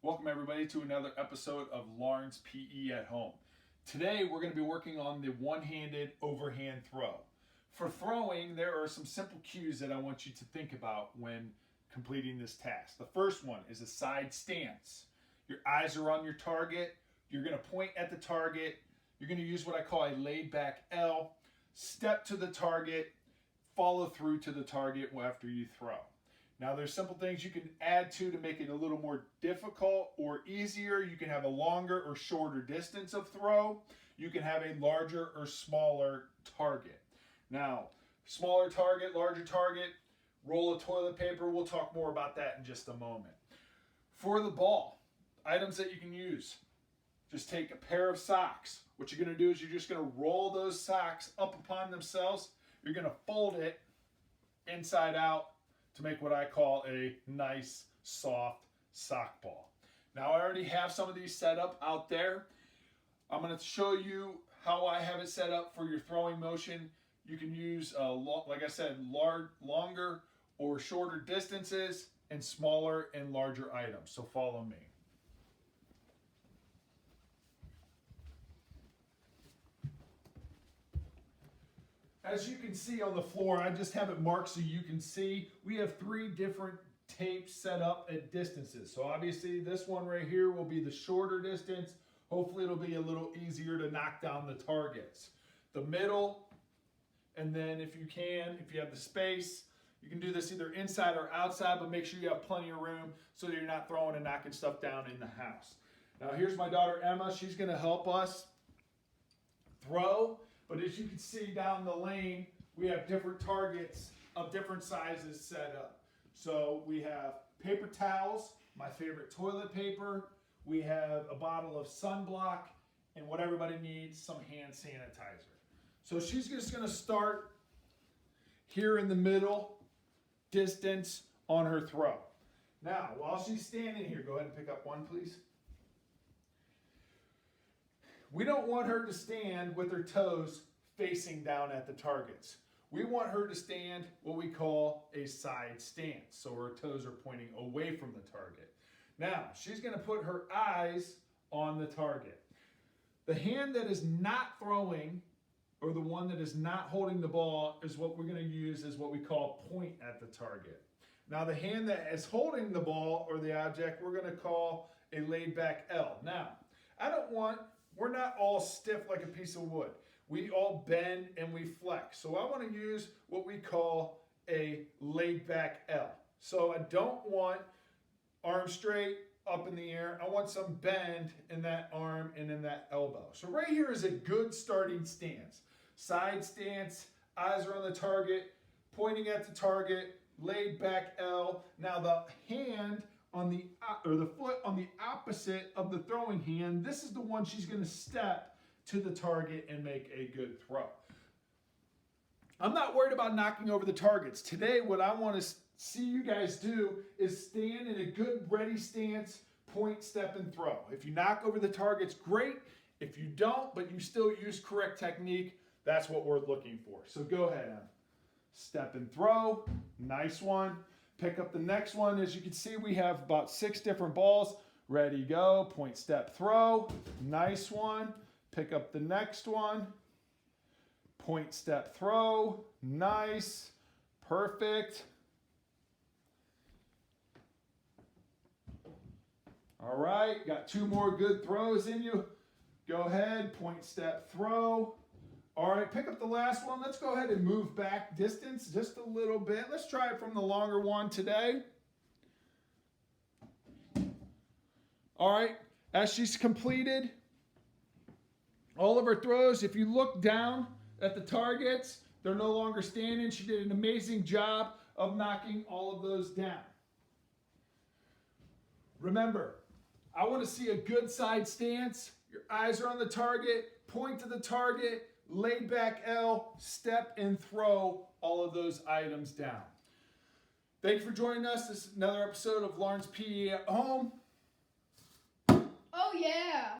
Welcome everybody to another episode of Lawrence PE at Home. Today we're going to be working on the one-handed overhand throw. For throwing, there are some simple cues that I want you to think about when completing this task. The first one is a side stance. Your eyes are on your target. You're going to point at the target. You're going to use what I call a laid back L. Step to the target, follow through to the target after you throw. Now there's simple things you can add to make it a little more difficult or easier. You can have a longer or shorter distance of throw. You can have a larger or smaller target. Now, smaller target, larger target, roll of toilet paper. We'll talk more about that in just a moment. For the ball, items that you can use. Just take a pair of socks. What you're going to do is you're just going to roll those socks up upon themselves. You're going to fold it inside out to make what I call a nice, soft sock ball. Now I already have some of these set up out there. I'm going to show you how I have it set up for your throwing motion. You can use, like I said, longer or shorter distances and smaller and larger items. So follow me. As you can see on the floor, I just have it marked so you can see. We have 3 different tapes set up at distances. So obviously this one right here will be the shorter distance. Hopefully it'll be a little easier to knock down the targets. The middle, and then if you have the space, you can do this either inside or outside, but make sure you have plenty of room so that you're not throwing and knocking stuff down in the house. Now here's my daughter Emma. She's gonna help us throw. But as you can see down the lane, we have different targets of different sizes set up. So we have paper towels, my favorite toilet paper. We have a bottle of sunblock, and what everybody needs, some hand sanitizer. So she's just going to start here in the middle distance on her throw. Now, while she's standing here, go ahead and pick up one, please. We don't want her to stand with her toes facing down at the targets. We want her to stand what we call a side stance. So her toes are pointing away from the target. Now, she's going to put her eyes on the target. The hand that is not throwing, or the one that is not holding the ball, is what we're going to use as what we call point at the target. Now, the hand that is holding the ball or the object, we're going to call a laid back L. Now, we're not all stiff like a piece of wood. We all bend and we flex. So I want to use what we call a laid back L. So I don't want arm straight up in the air. I want some bend in that arm and in that elbow. So right here is a good starting stance. Side stance, eyes are on the target, pointing at the target, laid back L. Now the hand the foot on the opposite of the throwing hand, this is the one she's going to step to the target and make a good throw. I'm not worried about knocking over the targets. Today, what I want to see you guys do is stand in a good ready stance, point, step, and throw. If you knock over the targets, great. If you don't, but you still use correct technique, that's what we're looking for. So go ahead, Em. Step and throw. Nice one. Pick up the next one. As you can see, we have about 6 different balls. Ready, go. Point, step, throw. Nice one. Pick up the next one. Point, step, throw. Nice. Perfect. All right. Got 2 more good throws in you. Go ahead. Point, step, throw. All right, pick up the last one. Let's go ahead and move back distance just a little bit. Let's try it from the longer one today. All right, as she's completed all of her throws, if you look down at the targets, they're no longer standing. She did an amazing job of knocking all of those down. Remember, I want to see a good side stance. Your eyes are on the target, point to the target, laid back L, step and throw all of those items down. Thank you for joining us. This is another episode of Lawrence PE at Home. Oh yeah!